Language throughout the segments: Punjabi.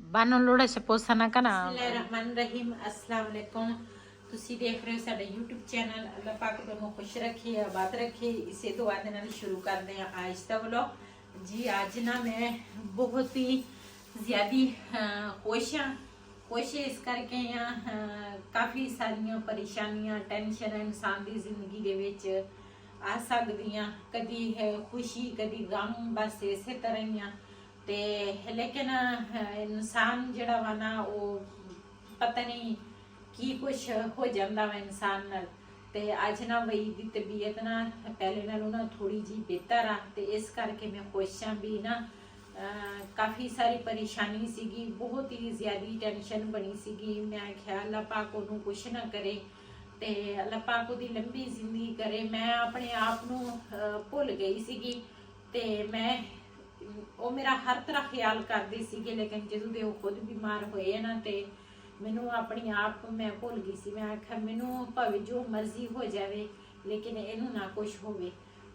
बानो लोड़ा से पोसना का ना बिस्मिल्लाहिर्रहमानिर्रहीम अस्सलाम वालेकुम। ਤੁਸੀਂ ਦੇਖ ਰਹੇ ਹੋ ਸਾਡਾ YouTube ਚੈਨਲ। ਅੱਲਾਹ ਪਾਕ ਤੁਹਾਨੂੰ ਖੁਸ਼ ਰੱਖੇ, ਆਬਾਦ ਰੱਖੇ। ਇਸੇ ਦੁਆ ਦੇ ਨਾਲ ਸ਼ੁਰੂ ਕਰਦੇ ਹਾਂ ਅੱਜ ਦਾ ਵਲੌਗ। ਜੀ ਅੱਜ ਨਾ ਮੈਂ ਬਹੁਤ ਹੀ ਜ਼ਿਆਦੀ ਖੁਸ਼ ਇਸ ਕਰਕੇ ਆ, ਕਾਫੀ ਸਾਰੀਆਂ ਪਰੇਸ਼ਾਨੀਆਂ ਟੈਨਸ਼ਨ ਇਨਸਾਨ ਦੀ ਜ਼ਿੰਦਗੀ ਦੇ ਵਿੱਚ ਆ ਸਕਦੀਆਂ, ਕਦੀ ਖੁਸ਼ੀ ਕਦੀ ਗਮ, ਬਸ ਇਸੇ ਤਰ੍ਹਾਂ ਹੀ ਆ। ਤੇ ਲੇਕਿਨ ਇਨਸਾਨ ਜਿਹੜਾ ਵਾ ਨਾ ਉਹ ਪਤਾ ਨਹੀਂ ਕੀ ਕੁਛ ਹੋ ਜਾਂਦਾ ਵਾ ਇਨਸਾਨ ਨਾਲ। ਤੇ ਅੱਜ ਨਾ ਵਈ ਦੀ ਤਬੀਅਤ ਨਾ ਪਹਿਲੇ ਨਾਲੋਂ ਨਾ ਥੋੜੀ ਜੀ ਬਿਹਤਰ ਆ ਤੇ ਇਸ ਕਰਕੇ ਮੈਂ ਖੁਸ਼ ਹਾਂ ਵੀ ਨਾ। ਕਾਫੀ ਸਾਰੀ ਪਰੇਸ਼ਾਨੀ ਸੀਗੀ, ਬਹੁਤ ਹੀ ਜ਼ਿਆਦੀ ਟੈਨਸ਼ਨ ਬਣੀ ਸੀਗੀ। ਮੈਂ ਖਿਆਲ ਅੱਲਾਹ ਪਾਕ ਉਹਨੂੰ ਕੁਛ ਨਾ ਕਰੇ ਤੇ ਅੱਲਾਹ ਪਾਕ ਉਹਦੀ ਲੰਬੀ ਜ਼ਿੰਦਗੀ ਕਰੇ। ਮੈਂ ਆਪਣੇ ਆਪ ਨੂੰ ਭੁੱਲ ਗਈ ਸੀਗੀ ਤੇ ਉਹ ਮੇਰਾ ਹਰ ਤਰ੍ਹਾਂ ਖਿਆਲ ਕਰਦੀ ਸੀਗੀ, ਲੇਕਿਨ ਜਦੋਂ ਦੇ ਉਹ ਖੁਦ ਬਿਮਾਰ ਹੋਏ ਨਾ ਤੇ ਮੈਨੂੰ ਆਪਣੀ ਆਪ ਮੈਂ ਭੁੱਲ ਗਈ ਸੀ। ਮੈਂ ਆਖਿਆ ਮੈਨੂੰ ਭਾਵੇਂ ਜੋ ਮਰਜ਼ੀ ਹੋ ਜਾਵੇ ਲੇਕਿਨ ਇਹਨੂੰ ਨਾ ਕੁਛ ਹੋਵੇ।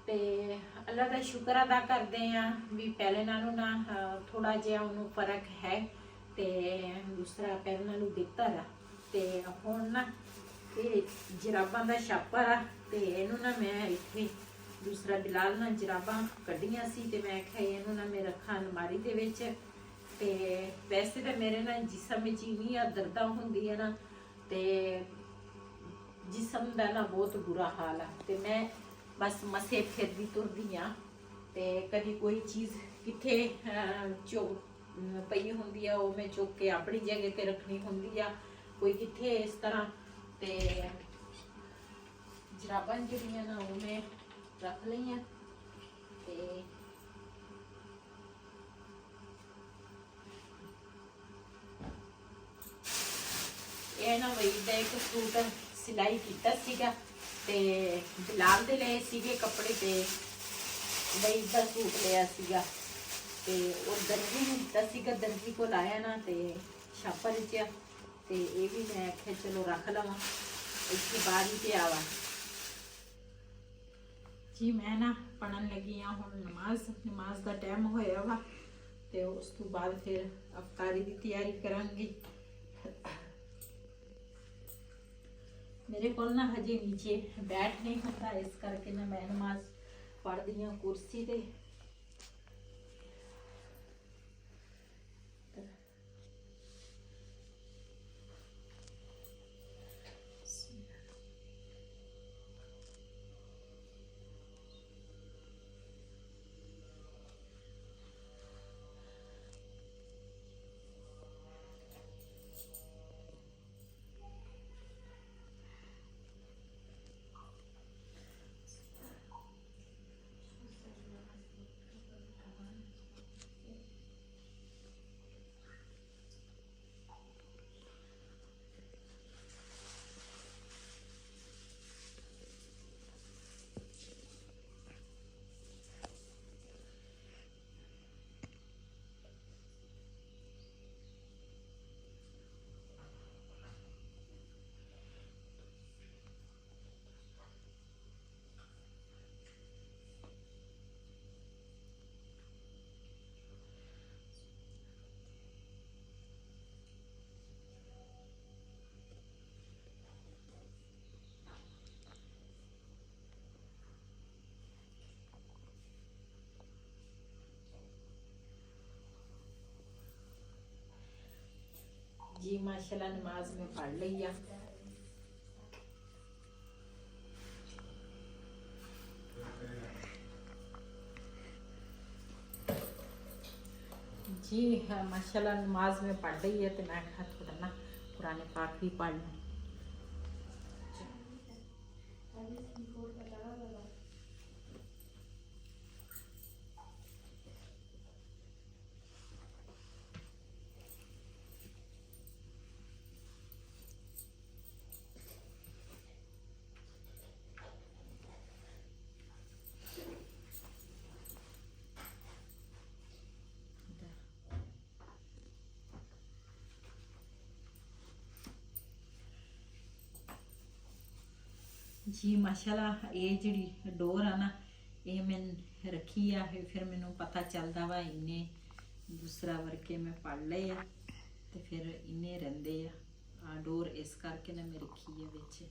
ਤੇ ਅੱਲਾ ਦਾ ਸ਼ੁਕਰ ਅਦਾ ਕਰਦੇ ਆ ਵੀ ਪਹਿਲੇ ਨਾਲੋਂ ਨਾ ਥੋੜਾ ਜਿਹਾ ਉਹਨੂੰ ਫਰਕ ਹੈ ਤੇ ਦੂਸਰਾ ਪਹਿਲੇ ਨਾਲੋਂ ਬਿਹਤਰ ਆ। ਤੇ ਹੁਣ ਨਾ ਇਹ ਜਰਾਬਾਂ ਦਾ ਛਾਪਾ ਆ ਤੇ ਇਹਨੂੰ ਨਾ ਮੈਂ ਇੱਥੇ ਦੂਸਰਾ ਬਿਲਾਲ ਨਾਲ ਜਰਾਬਾਂ ਕੱਢੀਆਂ ਸੀ ਤੇ ਮੈਂ ਆਖਿਆ ਇਹਨੂੰ ਨਾ ਮੈਂ ਰੱਖਾਂ ਅਲਮਾਰੀ ਦੇ ਵਿੱਚ। ਤੇ ਵੈਸੇ ਤਾਂ ਮੇਰੇ ਨਾਲ ਜਿਸਮ ਵਿੱਚ ਇੰਨੀਆਂ ਦਰਦਾਂ ਹੁੰਦੀਆਂ ਨਾ ਤੇ ਜਿਸਮ ਦਾ ਨਾ ਬਹੁਤ ਬੁਰਾ ਹਾਲ ਆ। ਤੇ ਮੈਂ ਬਸ ਮਸੇ ਫਿਰਦੀ ਤੁਰਦੀ ਆ ਤੇ ਕਦੀ ਕੋਈ ਚੀਜ਼ ਕਿੱਥੇ ਪਈ ਹੁੰਦੀ ਆ ਉਹ ਮੈਂ ਚੁੱਕ ਕੇ ਆਪਣੀ ਜਗ੍ਹਾ ਤੇ ਰੱਖਣੀ ਹੁੰਦੀ ਆ, ਕੋਈ ਕਿੱਥੇ ਇਸ ਤਰ੍ਹਾਂ। ਤੇ ਜਰਾਬਾਂ ਜਿਹੜੀਆਂ ਨਾ ਉਹ ਮੈਂ ਰੱਖ ਲਈਆਂ ਤੇ ਇਹ ਨਾ ਵਈ ਦਾ ਇੱਕ ਸੂਟ ਸਿਲਾਈ ਕੀਤਾ ਸੀਗਾ ਤੇ ਬਿਲਾਲ ਦੇ ਲਏ ਸੀਗੇ ਕੱਪੜੇ ਤੇ ਵਈ ਦਾ ਸੂਟ ਲਿਆ ਸੀਗਾ ਤੇ ਉਹ ਦਰਜੀ ਨੂੰ ਦਿੱਤਾ ਸੀਗਾ। ਦਰਜੀ ਕੋਲ ਆਇਆ ਨਾ ਤੇ ਛਾਪਾ ਲਿਖਿਆ ਤੇ ਇਹ ਵੀ ਮੈਂ ਆਖਿਆ ਚਲੋ ਰੱਖ ਲਵਾਂ, ਇੱਥੇ ਬਾਹਰ ਹੀ ਪਿਆ ਵਾ। ਜੀ ਮੈਂ ਨਾ ਪੜ੍ਹਨ ਲੱਗੀ ਆ ਹੁਣ ਨਮਾਜ਼ ਦਾ ਟਾਈਮ ਹੋਇਆ ਵਾ ਤੇ ਉਸ ਤੋਂ ਬਾਅਦ ਫਿਰ ਅਫਤਾਰੀ ਦੀ ਤਿਆਰੀ ਕਰਾਂਗੀ। ਮੇਰੇ ਕੋਲ ਨਾ ਹਜੇ ਨੀਚੇ ਬੈਠ ਨਹੀਂ ਹੁੰਦਾ, ਇਸ ਕਰਕੇ ਨਾ ਮੈਂ ਨਮਾਜ਼ ਪੜ੍ਹਦੀ ਹਾਂ ਕੁਰਸੀ ਤੇ। जी माशाल्लाह नमाज में पढ़ लिया। जी हाँ माशाल्लाह नमाज में पढ़ रही है तो मैं कहा थोड़ा ना कुरान पाक भी पढ़ लूँ। जी माशाल्लाह ये जी डोर आ ना ये मैं रखी आ, फिर मैनू पता चलता वा इन्हें दूसरा वर्के मैं पढ़ ले आ। ਤੇ ਫਿਰ ਇੰਨੇ ਰਹਿੰਦੇ ਆ ਡੋਰ, ਇਸ ਕਰਕੇ ਨਾ ਮੈਂ ਰੱਖੀ ਆ ਵਿੱਚ।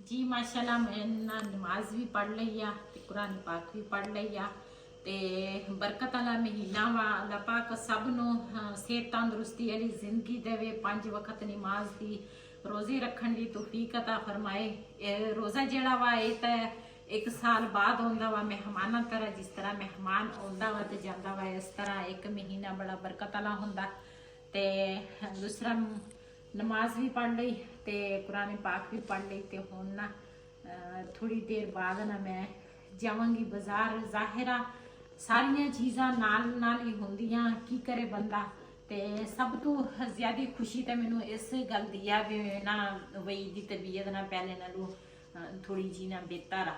ਜੀ ਮਾਸ਼ਾਅੱਲਾ ਮੈਂ ਨਾ ਨਮਾਜ਼ ਵੀ ਪੜ੍ਹ ਲਈ ਆ ਤੇ ਕੁਰਾਨ ਪਾਕ ਵੀ ਪੜ੍ਹ ਲਈ ਆ ਤੇ ਬਰਕਤ ਵਾਲਾ ਮਹੀਨਾ ਵਾ। ਅੱਲਾਹ ਪਾਕ ਸਭ ਨੂੰ ਸਿਹਤ ਤੰਦਰੁਸਤੀ ਵਾਲੀ ਜ਼ਿੰਦਗੀ ਦੇਵੇ, 5 ਵਕਤ ਨਮਾਜ਼ ਦੀ ਰੋਜ਼ੇ ਰੱਖਣ ਦੀ ਤੌਫੀਕ ਅਤਾ ਫਰਮਾਏ। ਇਹ ਰੋਜ਼ਾ ਜਿਹੜਾ ਵਾ ਇਹ ਤਾਂ 1 ਸਾਲ ਬਾਅਦ ਆਉਂਦਾ ਵਾ ਮਹਿਮਾਨਾਂ ਤਰ੍ਹਾਂ, ਜਿਸ ਤਰ੍ਹਾਂ ਮਹਿਮਾਨ ਆਉਂਦਾ ਵਾ ਤੇ ਜਾਂਦਾ ਵਾ, ਇਸ ਤਰ੍ਹਾਂ 1 ਮਹੀਨਾ ਬੜਾ ਬਰਕਤ ਵਾਲਾ ਹੁੰਦਾ। ਤੇ ਦੂਸਰਾ ਨਮਾਜ਼ ਵੀ ਪੜ੍ਹ ਲਈ ਤੇ ਕੁਰਾਨ ਪਾਕ ਵੀ ਪੜ੍ਹ ਲਈ ਤੇ ਹੁਣ ਨਾ ਥੋੜੀ ਦੇਰ ਬਾਅਦ ਨਾ ਮੈਂ ਜਾਵਾਂਗੀ ਬਾਜ਼ਾਰ। ਜ਼ਾਹਿਰਾ ਸਾਰੀਆਂ ਚੀਜ਼ਾਂ ਨਾਲ ਹੀ ਹੁੰਦੀਆਂ, ਕੀ ਕਰੇ ਬੰਦਾ। ਤੇ ਸਭ ਤੋਂ ਜ਼ਿਆਦਾ ਖੁਸ਼ੀ ਤਾਂ ਮੈਨੂੰ ਇਸ ਗੱਲ ਦੀ ਆ ਵੀ ਨਾ ਵਈ ਦੀ ਤਬੀਅਤ ਨਾ ਪਹਿਲੇ ਨਾਲੋਂ ਥੋੜੀ ਜੀ ਨਾ ਬਿਹਤਰ ਆ।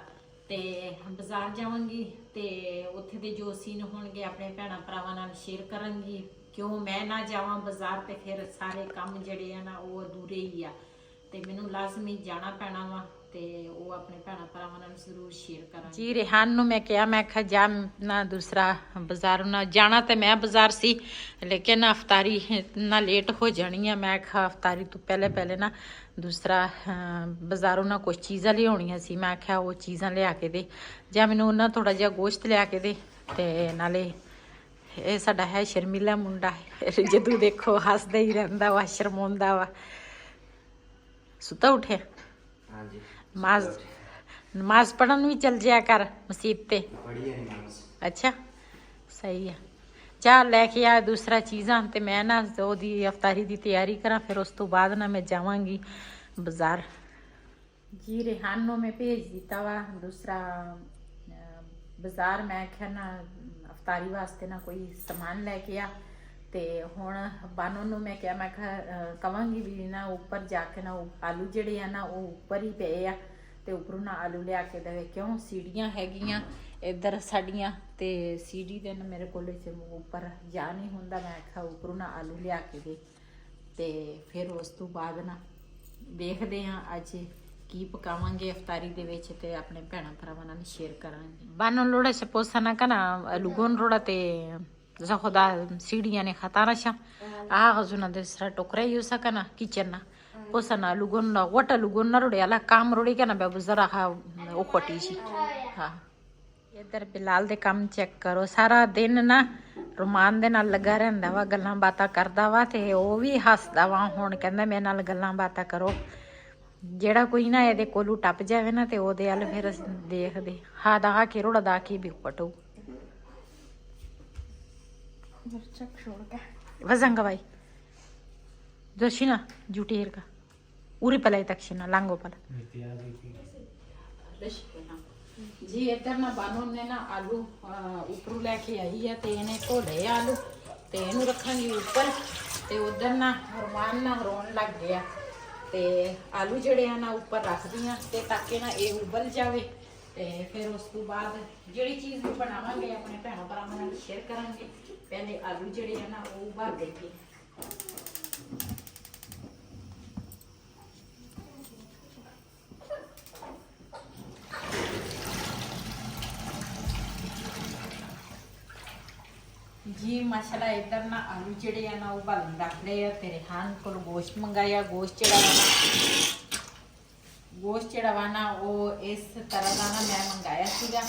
ਤੇ ਬਾਜ਼ਾਰ ਜਾਵਾਂਗੀ ਤੇ ਉੱਥੇ ਦੇ ਜੋ ਸੀਨ ਹੋਣਗੇ ਆਪਣੇ ਭੈਣਾਂ ਭਰਾਵਾਂ ਨਾਲ ਸ਼ੇਅਰ ਕਰਾਂਗੀ। ਕਿਉਂ ਮੈਂ ਨਾ ਜਾਵਾਂ ਬਾਜ਼ਾਰ ਤੇ ਫਿਰ ਸਾਰੇ ਕੰਮ ਜਿਹੜੇ ਆ ਨਾ ਉਹ ਅਧੂਰੇ ਹੀ ਆ, ਤੇ ਮੈਨੂੰ ਲਾਜ਼ਮੀ ਜਾਣਾ ਪੈਣਾ ਵਾ ਤੇ ਉਹ ਆਪਣੇ ਭੈਣਾਂ ਭਰਾਵਾਂ ਨਾਲ ਜ਼ਰੂਰ ਸ਼ੇਅਰ ਕਰਾਂਗੀ। ਜੀ ਰਿਹਾਨ ਨੂੰ ਮੈਂ ਕਿਹਾ, ਮੈਂ ਕਿਹਾ ਜਾ ਨਾ ਦੂਸਰਾ ਬਾਜ਼ਾਰ ਨਾ ਜਾਣਾ, ਤੇ ਮੈਂ ਬਾਜ਼ਾਰ ਸੀ ਲੇਕਿਨ ਅਫਤਾਰੀ ਨਾ ਲੇਟ ਹੋ ਜਾਣੀ ਆ। ਮੈਂ ਕਿਹਾ ਅਫਤਾਰੀ ਤੋਂ ਪਹਿਲੇ ਨਾ ਦੂਸਰਾ ਬਾਜ਼ਾਰੋਂ ਨਾ ਕੁਛ ਚੀਜ਼ਾਂ ਲਿਆਉਣੀਆਂ ਸੀ। ਮੈਂ ਕਿਹਾ ਉਹ ਚੀਜ਼ਾਂ ਲਿਆ ਕੇ ਦੇ, ਜਾਂ ਮੈਨੂੰ ਉਹਨਾਂ ਥੋੜਾ ਜਿਹਾ ਗੋਸ਼ਤ ਲਿਆ ਕੇ ਦੇ। ਤੇ ਨਾਲੇ ਇਹ ਸਾਡਾ ਹੈ ਸ਼ਰਮੀਲਾ ਮੁੰਡਾ, ਜਦੋਂ ਦੇਖੋ ਹੱਸਦਾ ਹੀ ਰਹਿੰਦਾ ਵਾ, ਸ਼ਰਮਾਉਂਦਾ ਵਾ। ਸੁੱਤਾ ਉੱਠਿਆ? ਹਾਂਜੀ। ਨਮਾਜ਼ ਪੜ੍ਹਨ ਵੀ ਚੱਲ ਜਾਇਆ ਕਰ ਮਸੀਤ ਤੇ। ਪੜ੍ਹੀ ਹੈ ਨਮਾਜ਼। ਅੱਛਾ ਸਹੀ ਆ। ਜਾ ਲੈ ਕੇ ਆ ਦੂਸਰਾ ਚੀਜ਼ਾਂ ਤੇ ਮੈਂ ਨਾ ਉਹਦੀ ਅਫਤਾਰੀ ਦੀ ਤਿਆਰੀ ਕਰਾਂ, ਫਿਰ ਉਸ ਤੋਂ ਬਾਅਦ ਨਾ ਮੈਂ ਜਾਵਾਂਗੀ ਬਾਜ਼ਾਰ। ਜੀ ਰਿਹਾਨ ਨੂੰ ਮੈਂ ਭੇਜ ਦਿੱਤਾ ਵਾ ਦੂਸਰਾ ਬਾਜ਼ਾਰ। ਮੈਂ ਕਿਹਾ ਨਾ ਅਫਤਾਰੀ ਵਾਸਤੇ ਨਾ ਕੋਈ ਸਮਾਨ ਲੈ ਕੇ ਆ। ਤੇ ਹੁਣ ਬਾਨੋ ਨੂੰ ਮੈਂ ਕਿਹਾ, ਮੈਂ ਕਿਹਾ ਕਵਾਂਗੀ ਵੀ ਨਾ ਉੱਪਰ ਜਾ ਕੇ ਨਾ ਆਲੂ ਜਿਹੜੇ ਆ ਨਾ ਉਹ ਉੱਪਰ ਹੀ ਪਏ ਆ ਤੇ ਉੱਪਰੋਂ ਨਾ ਆਲੂ ਲਿਆ ਕੇ ਦੇਵੇ। ਕਿਉਂ ਸੀੜੀਆਂ ਹੈਗੀਆਂ ਇੱਧਰ ਸਾਡੀਆਂ ਤੇ ਸੀੜੀ ਦੇ ਨਾ ਮੇਰੇ ਕੋਲ ਉੱਪਰ ਜਾ ਨਹੀਂ ਹੁੰਦਾ। ਮੈਂ ਕਿਹਾ ਉੱਪਰੋਂ ਨਾ ਆਲੂ ਲਿਆ ਕੇ ਦੇ ਤੇ ਫਿਰ ਉਸ ਤੋਂ ਬਾਅਦ ਨਾ ਦੇਖਦੇ ਹਾਂ ਅੱਜ ਕੀ ਪਕਾਵਾਂਗੇ ਅਫਤਾਰੀ ਦੇ ਵਿੱਚ ਤੇ ਆਪਣੇ ਭੈਣਾਂ ਭਰਾਵਾਂ ਨਾਲ ਸ਼ੇਅਰ ਕਰਾਂਗੇ। ਬਾਨੋ ਲੋੜਾ ਸੇ ਪੋਸana kana lugon roda te zahoda sidiya ne khatara sha a zuna de sra tokre yusa kana kitchen na posana lugon na wata lugon na rode ala kam rode kana be zara ha o khoti shi ha ਇੱਧਰ ਬਿਲਾਲ ਦੇ ਕੰਮ ਚੈੱਕ ਕਰੋ। ਸਾਰਾ ਦਿਨ ਨਾ ਰੁਮਾਨ ਦੇ ਨਾਲ ਲੱਗਾ ਰਹਿੰਦਾ ਵਾ, ਗੱਲਾਂ ਬਾਤਾਂ ਕਰਦਾ ਵਾ ਤੇ ਉਹ ਵੀ ਹੱਸਦਾ ਵਾ। ਹੁਣ ਕਹਿੰਦਾ ਮੇਰੇ ਨਾਲ ਗੱਲਾਂ ਬਾਤਾਂ ਕਰੋ। ਜਿਹੜਾ ਕੋਈ ਨਾ ਇਹਦੇ ਕੋਲੋਂ ਟੱਪ ਜਾਵੇ ਨਾ ਤੇ ਉਹਦੇ ਵੱਲ ਫਿਰ ਦੇਖਦੇ ਹਾਂ ਦਾ ਕੇ ਰੋੜਾ ਦਾ ਕੀ ਵੀ ਪਟੂ ਵਜ਼ੰਗਾ ਬਾਈ ਦੋਸ਼ੀਨਾ ਜੂਟੀਰ ਕਾ ਉਰੀ ਪਲਾਈ ਤਕਸ਼ੀਨਾ ਲਾਂਗੋ ਪਲਾ ਜੀ। ਇੱਧਰ ਨਾ ਬਾਨੋ ਨੇ ਨਾ ਆਲੂ ਉੱਪਰੋਂ ਲੈ ਕੇ ਆਈ ਆ ਤੇ ਇਹਨੇ ਧੋ ਲਏ ਆਲੂ ਤੇ ਇਹਨੂੰ ਰੱਖਾਂਗੀ ਉੱਪਰ। ਤੇ ਉਧਰ ਨਾ ਰੁਮਾਨ ਨਾ ਰੋਣ ਲੱਗ ਗਿਆ ਤੇ ਆਲੂ ਜਿਹੜੇ ਆ ਨਾ ਉੱਪਰ ਰੱਖਦੀ ਆ ਤੇ ਤਾਂ ਕਿ ਨਾ ਇਹ ਉਬਲ ਜਾਵੇ। ਤੇ ਫਿਰ ਉਸ ਤੋਂ ਬਾਅਦ ਜਿਹੜੀ ਚੀਜ਼ ਵੀ ਬਣਾਵਾਂਗੇ ਆਪਣੇ ਭੈਣਾਂ ਭਰਾਵਾਂ ਨਾਲ ਸ਼ੇਅਰ ਕਰਾਂਗੇ। ਪਹਿਲੇ ਆਲੂ ਜਿਹੜੇ ਆ ਨਾ ਉਹ ਉਬਾਲ ਦੇਈਏ। जी माशाल्लाह इधर ना आलू जेड़े आ ना उबालन रख लए ते रिहान को गोश्त मंगाया। गोश्त जेड़ा वा ना वो इस तरह का ना मैं मंगाया सीगा।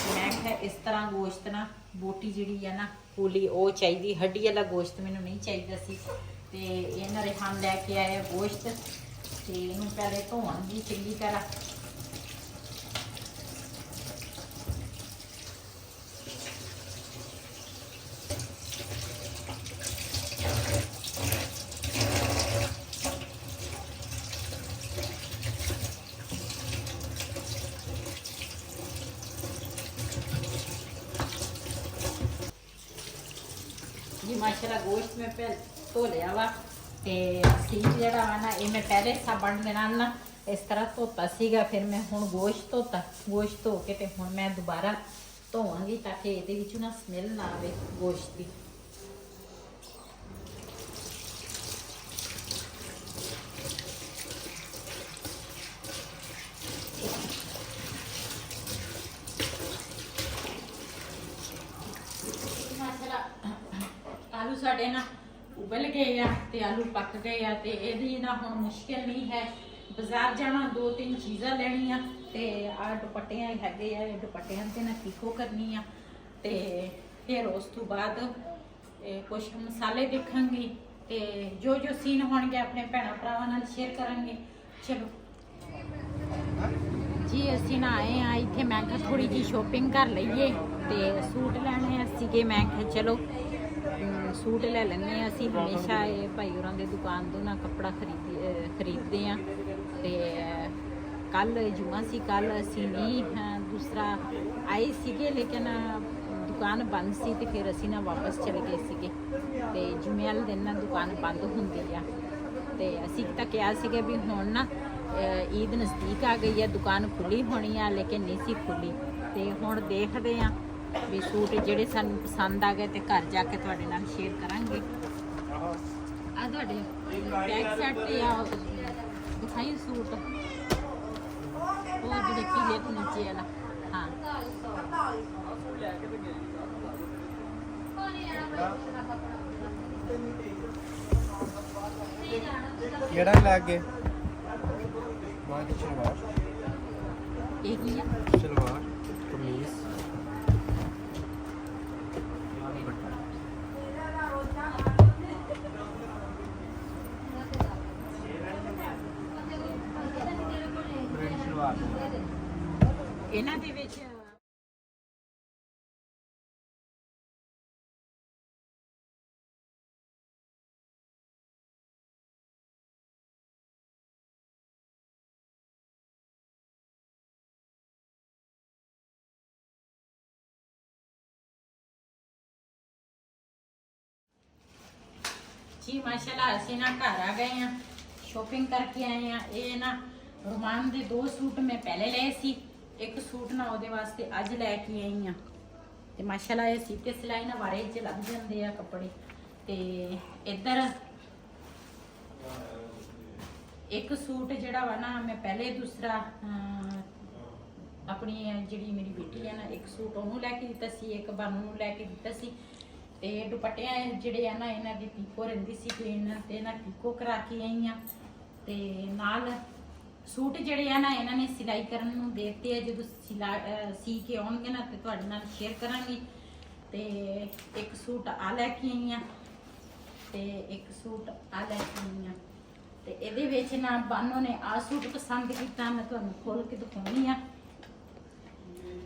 मैं क्या इस तरह गोश्त ना बोटी जिहड़ी है ना पूली वो चाहिए, हड्डी वाला गोश्त मैनू नहीं चाहिए सी। ते इन्हां रिहान लैके आया गोश्त ते इहनूं पहले धोवांगी चंगी तरह। जी माशाल्लाह गोश्त में धो लिया वा ते सीट जड़ा वा ना ये मैं पहले साबण दे नाल ना ਇਸ ਤਰ੍ਹਾਂ ਧੋਤਾ ਸੀਗਾ। ਫਿਰ ਮੈਂ ਹੁਣ ਗੋਸ਼ਤ ਧੋਤਾ, ਗੋਸ਼ਤ ਧੋ ਕੇ ਤੇ ਹੁਣ ਮੈਂ ਦੁਬਾਰਾ ਧੋਵਾਂਗੀ ਤਾਂ ਕਿ ਇਹਦੇ ਵਿੱਚ ਨਾ ਸਮੈਲ ਨਾ ਆਵੇ ਗੋਸ਼ਤ ਦੀ। ਆਲੂ ਸਾਡੇ ਨਾ ਉਬਲ ਗਏ ਆ ਤੇ ਆਲੂ ਪੱਕ ਗਏ ਆ ਤੇ ਇਹਦੀ ਨਾ ਹੁਣ ਮੁਸ਼ਕਿਲ ਨਹੀਂ ਹੈ। ਬਾਜ਼ਾਰ ਜਾਣਾ, 2-3 ਚੀਜ਼ਾਂ ਲੈਣੀਆਂ ਤੇ ਆ ਦੁਪੱਟਿਆਂ ਹੈਗੇ ਆ, ਇਹ ਦੁਪੱਟਿਆਂ ਤੇ ਨਾ ਪੀਕੋ ਕਰਨੀ ਆ ਤੇ ਫਿਰ ਉਸ ਤੋਂ ਬਾਅਦ ਕੁਝ ਮਸਾਲੇ ਦੇਖਾਂਗੇ ਤੇ ਜੋ ਜੋ ਸੀਨ ਹੋਣਗੇ ਆਪਣੇ ਭੈਣਾਂ ਭਰਾਵਾਂ ਨਾਲ ਸ਼ੇਅਰ ਕਰਾਂਗੇ। ਚਲੋ ਜੀ, ਅਸੀਂ ਨਾ ਆਏ ਆ ਇੱਥੇ। ਮੈਂ ਕਿਹਾ ਥੋੜੀ ਜੀ ਸ਼ੋਪਿੰਗ ਕਰ ਲਈਏ ਤੇ ਸੂਟ ਲੈਣੇ ਸੀਗੇ। ਮੈਂ ਕਿਹਾ ਚਲੋ ਸੂਟ ਲੈ ਲੈਂਦੇ ਆ। ਅਸੀਂ ਹਮੇਸ਼ਾ ਇਹ ਭਾਈ ਹੋਰਾਂ ਦੇ ਦੁਕਾਨ ਤੋਂ ਨਾ ਕੱਪੜਾ ਖਰੀਦਦੇ ਆ ਤੇ ਕੱਲ ਜੁਮਾ ਸੀ, ਕੱਲ ਅਸੀਂ ਨਹੀਂ ਦੂਸਰਾ ਆਏ ਸੀਗੇ ਲੇਕਿਨ ਦੁਕਾਨ ਬੰਦ ਸੀ ਤੇ ਫਿਰ ਅਸੀਂ ਨਾ ਵਾਪਸ ਚਲੇ ਗਏ ਸੀਗੇ ਤੇ ਜੁਮੇ ਵਾਲੇ ਦਿਨ ਨਾ ਦੁਕਾਨ ਬੰਦ ਹੁੰਦੀ ਆ ਤੇ ਅਸੀਂ ਤਾਂ ਕਿਹਾ ਸੀਗਾ ਵੀ ਹੁਣ ਨਾ ਈਦ ਨਜ਼ਦੀਕ ਆ ਗਈ ਆ, ਦੁਕਾਨ ਖੁੱਲੀ ਹੋਣੀ ਆ ਲੇਕਿਨ ਨਹੀਂ ਸੀ ਖੁੱਲੀ। ਤੇ ਹੁਣ ਦੇਖਦੇ ਆ ਵੀ ਸੂਟ ਜਿਹੜੇ ਸਾਨੂੰ ਪਸੰਦ ਆ ਗਏ ਤੇ ਘਰ ਜਾ ਕੇ ਤੁਹਾਡੇ ਨਾਲ ਸ਼ੇਅਰ ਕਰਾਂਗੇ। ਆ ਤੁਹਾਡੇ ਬੈਕ ਸਾਈਡ ਤੇ ਆ ਦਿਖਾਈ ਸੂਟ, ਉਹ ਜਿਹੜੇ ਪੀਲੇ ਤੋਂ ਨੀਚੇ ਵਾਲਾ। ਹਾਂ ਕਿਹੜਾ ਲੱਗ ਗਿਆ ਮਾਂ ਦੀ ਸਲਵਾਰ, ਇਹ ਕੀ ਆ? ਸਲਵਾਰ ਕਮੀਜ਼ ਪ੍ਰਿੰਟ ਸਲਵਾਰ। ਇਹਨਾਂ ਦੇ ਵਿੱਚ जी माशाल्लाह ਅਸੀਂ ਨਾ ਘਰ ਆ ਗਏ ਆ, ਸ਼ੋਪਿੰਗ ਕਰਕੇ ਆਏ ਆ। ਇਹ ਨਾ ਰੋਮਾਨ ਦੇ 2 ਸੂਟ ਮੈਂ ਪਹਿਲੇ ਲਏ ਸੀ, ਇੱਕ ਸੂਟ ਨਾ ਉਹਦੇ ਵਾਸਤੇ ਅੱਜ ਲੈ ਕੇ ਆਈ ਆ ਤੇ ਮਾਸ਼ਾਅੱਲਾ ਇਹ ਸੀਤੇ ਸਿਲਾਈ ਨਾ ਵਾਰੇ ਚ ਲੱਗ ਜਾਂਦੇ ਆ ਕੱਪੜੇ। ਤੇ ਇੱਧਰ ਇੱਕ ਸੂਟ ਜਿਹੜਾ ਵਾ ਨਾ ਮੈਂ ਪਹਿਲੇ ਦੂਸਰਾ ਆਪਣੀ ਜਿਹੜੀ ਮੇਰੀ ਬੇਟੀ ਆ ਨਾ, ਇੱਕ ਸੂਟ ਉਹਨੂੰ ਲੈ ਕੇ ਦਿੱਤਾ ਸੀ, ਇੱਕ ਬਾਨੂ ਨੂੰ ਲੈ ਕੇ ਦਿੱਤਾ ਸੀ ਤੇ ਦੁਪੱਟਿਆਂ ਜਿਹੜੇ ਆ ਨਾ ਇਹਨਾਂ ਦੀ ਪੀਕੋ ਰਹਿੰਦੀ ਸੀ ਤੇ ਇਹਨਾਂ ਤੇ ਨਾ ਪੀਕੋ ਕਰਾ ਕੇ ਆਈ ਆ ਤੇ ਨਾਲ ਸੂਟ ਜਿਹੜੇ ਆ ਨਾ ਇਹਨਾਂ ਨੇ ਸਿਲਾਈ ਕਰਨ ਨੂੰ ਦੇ ਦਿੱਤੇ ਆ। ਜਦੋਂ ਸੀ ਕੇ ਆਉਣਗੇ ਨਾ ਤੇ ਤੁਹਾਡੇ ਨਾਲ ਸ਼ੇਅਰ ਕਰਾਂਗੀ। ਤੇ ਇੱਕ ਸੂਟ ਆ ਲੈ ਕੇ ਆਈ ਆ ਤੇ ਇੱਕ ਸੂਟ ਆ ਲੈ ਕੇ ਆਈ ਆ ਤੇ ਇਹਦੇ ਵਿੱਚ ਨਾ ਬਾਨੋ ਨੇ ਆ ਸੂਟ ਪਸੰਦ ਕੀਤਾ, ਮੈਂ ਤੁਹਾਨੂੰ ਖੋਲ ਕੇ ਦਿਖਾਉਣੀ ਆ।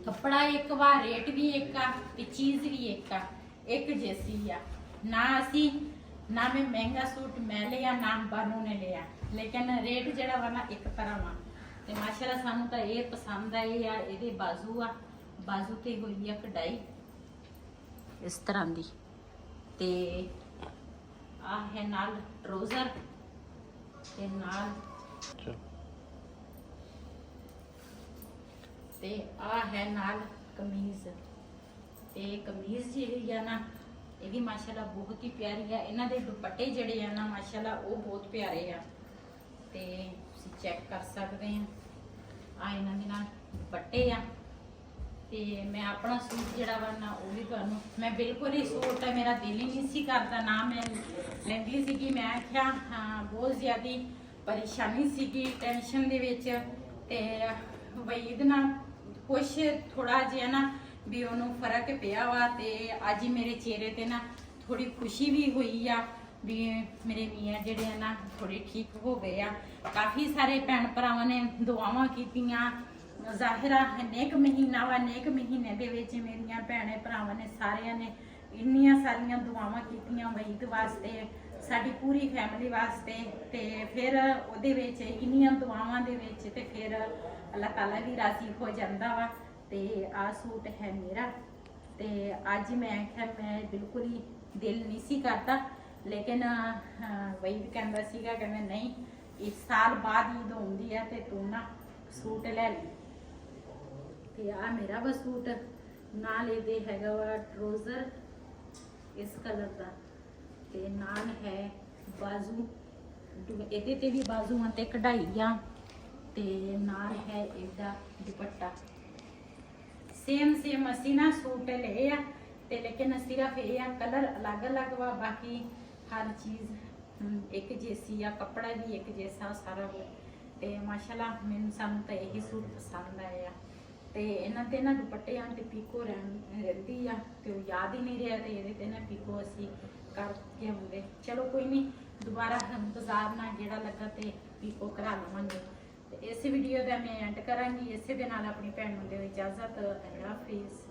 ਕੱਪੜਾ ਇੱਕ ਵਾ, ਰੇਟ ਵੀ ਇੱਕ ਆ ਤੇ ਚੀਜ਼ ਵੀ ਇੱਕ ਜੈਸੀ ਆ। ਨਾ ਮੈਂ ਮਹਿੰਗਾ ਸੂਟ ਮੈਂ ਲਿਆ ਨਾ ਬਾਨੂ ਨੇ ਲਿਆ, ਲੇਕਿਨ ਰੇਟ ਜਿਹੜਾ ਵਾ ਨਾ ਇੱਕ ਤਰ੍ਹਾਂ ਵਾ ਤੇ ਮਾਸ਼ਾਅੱਲਾ ਸਾਨੂੰ ਤਾਂ ਇਹ ਪਸੰਦ ਆਏ ਆ। ਇਹਦੇ ਬਾਜ਼ੂ ਤੇ ਹੋਈ ਆ ਕਢਾਈ ਇਸ ਤਰ੍ਹਾਂ ਦੀ ਤੇ ਆ ਹੈ ਨਾਲ ਟਰਾਊਜ਼ਰ ਤੇ ਨਾਲ ਤੇ ਆ ਹੈ ਨਾਲ ਕਮੀਜ਼ ਤੇ ਕਮੀਜ਼ ਜਿਹੜੀ ਆ ਨਾ ਇਹ ਵੀ ਮਾਸ਼ਾਅੱਲਾ ਬਹੁਤ ਹੀ ਪਿਆਰੀ ਆ। ਇਹਨਾਂ ਦੇ ਦੁਪੱਟੇ ਜਿਹੜੇ ਆ ਨਾ ਮਾਸ਼ਾਅੱਲਾ ਉਹ ਬਹੁਤ ਪਿਆਰੇ ਆ ਤੇ ਤੁਸੀਂ ਚੈੱਕ ਕਰ ਸਕਦੇ ਆ ਇਹਨਾਂ ਦੇ ਨਾਲ ਦੁਪੱਟੇ ਆ। ਤੇ ਮੈਂ ਆਪਣਾ ਸੂਟ ਜਿਹੜਾ ਵਾ ਨਾ ਉਹ ਵੀ ਤੁਹਾਨੂੰ ਮੈਂ ਬਿਲਕੁਲ ਹੀ ਸੂਟ ਹੈ ਮੇਰਾ ਦਿਲ ਹੀ ਨਹੀਂ ਸੀ ਕਰਦਾ, ਨਾ ਮੈਂ ਲੈਂਦੀ ਸੀਗੀ। ਮੈਂ ਆਖਿਆ ਹਾਂ ਬਹੁਤ ਜ਼ਿਆਦੀ ਪਰੇਸ਼ਾਨੀ ਸੀਗੀ, ਟੈਨਸ਼ਨ ਦੇ ਵਿੱਚ ਤੇ ਵਈਦ ਨਾਲ ਕੁਛ ਥੋੜਾ ਜਿਹਾ ਨਾ ਵੀ ਉਹਨੂੰ ਫਰਕ ਪਿਆ ਵਾ ਤੇ ਅੱਜ ਮੇਰੇ ਚਿਹਰੇ ਤੇ ਨਾ ਥੋੜੀ ਖੁਸ਼ੀ ਵੀ ਹੋਈ ਆ ਵੀ ਮੇਰੇ ਮੀਆਂ ਜਿਹੜੇ ਆ ਨਾ ਥੋੜੇ ਠੀਕ ਹੋ ਗਏ ਆ। ਕਾਫੀ ਸਾਰੇ ਭੈਣ ਭਰਾਵਾਂ ਨੇ ਦੁਆਵਾਂ ਕੀਤੀਆਂ। ਜ਼ਾਹਿਰਾ ਨੇਕ ਮਹੀਨਾ ਵਾ, ਨੇਕ ਮਹੀਨੇ ਦੇ ਵਿੱਚ ਮੇਰੀਆਂ ਭੈਣੇ ਭਰਾਵਾਂ ਨੇ ਸਾਰਿਆਂ ਨੇ ਇੰਨੀਆਂ ਸਾਰੀਆਂ ਦੁਆਵਾਂ ਕੀਤੀਆਂ ਵਈਦ ਵਾਸਤੇ, ਸਾਡੀ ਪੂਰੀ ਫੈਮਿਲੀ ਵਾਸਤੇ ਤੇ ਫਿਰ ਉਹਦੇ ਵਿੱਚ ਇੰਨੀਆਂ ਦੁਆਵਾਂ ਦੇ ਵਿੱਚ ਤੇ ਫਿਰ ਅੱਲਾਹ ਤਾਲਾ ਵੀ ਰਾਜ਼ੀ ਹੋ ਜਾਂਦਾ ਵਾ। ਤੇ ਆ ਸੂਟ ਹੈ ਮੇਰਾ ਤੇ ਅੱਜ ਮੈਂ ਆਖਿਆ ਮੈਂ ਬਿਲਕੁਲ ਹੀ ਦਿਲ ਨਹੀਂ ਸੀ ਕਰਦਾ, ਲੇਕਿਨ ਵਈਦ ਕਹਿੰਦਾ ਸੀਗਾ ਕਹਿੰਦਾ ਨਹੀਂ ਇਸ ਸਾਲ ਬਾਅਦ ਈਦ ਆਉਂਦੀ ਹੈ ਤੇ ਤੂੰ ਨਾ ਸੂਟ ਲੈ ਲਈ। ਤੇ ਆ ਮੇਰਾ ਵਾ ਸੂਟ, ਨਾਲ ਇਹਦੇ ਹੈਗਾ ਵਾ ਟਰੋਜ਼ਰ ਇਸ ਕਲਰ ਦਾ, ਤੇ ਨਾਲ ਹੈ ਬਾਜ਼ੂ, ਇਹਦੇ ਤੇ ਵੀ ਬਾਜ਼ੂਆਂ ਤੇ ਕਢਾਈ ਆ, ਤੇ ਨਾਲ ਹੈ ਇਹਦਾ ਦੁਪੱਟਾ। ਸੇਮ ਅਸੀਂ ਨਾ ਸੂਟ ਲਏ ਆ, ਤੇ ਲੇਕਿਨ ਸਿਰਫ ਇਹ ਆ ਕਲਰ ਅਲੱਗ ਵਾ, ਬਾਕੀ ਹਰ ਚੀਜ਼ ਇੱਕ ਜੈਸੀ ਆ, ਕੱਪੜਾ ਵੀ ਇੱਕ ਜੈਸਾ ਸਾਰਾ ਕੁਝ। ਤੇ ਮਾਸ਼ਾਅੱਲਾ ਸਾਨੂੰ ਤਾਂ ਇਹੀ ਸੂਟ ਪਸੰਦ ਆਇਆ। ਤੇ ਇਹਨਾਂ ਤੇ ਨਾ ਦੁਪੱਟਿਆਂ ਤੇ ਪੀਕੋ ਰਹਿੰਦੀ ਆ, ਤੇ ਉਹ ਯਾਦ ਹੀ ਨਹੀਂ ਰਿਹਾ, ਤੇ ਇਹਦੇ ਤੇ ਨਾ ਪੀਕੋ ਅਸੀਂ ਕਰਕੇ ਆਉਂਦੇ। ਚਲੋ ਕੋਈ ਨਹੀਂ, ਦੁਬਾਰਾ ਬਾਜ਼ਾਰ ਨਾਲ ਜਿਹੜਾ ਲੱਗਾ ਤੇ ਪੀਕੋ ਕਰਾ ਲਵਾਂਗੇ। ਤੇ ਇਸ ਵੀਡੀਓ ਦਾ ਮੈਂ ਐਂਡ ਕਰਾਂਗੀ, ਇਸੇ ਦੇ ਨਾਲ ਆਪਣੀ ਭੈਣ ਨੂੰ ਦਿਓ ਇਜਾਜ਼ਤ। ਅੱਲਾਹ ਹਾਫਿਜ਼।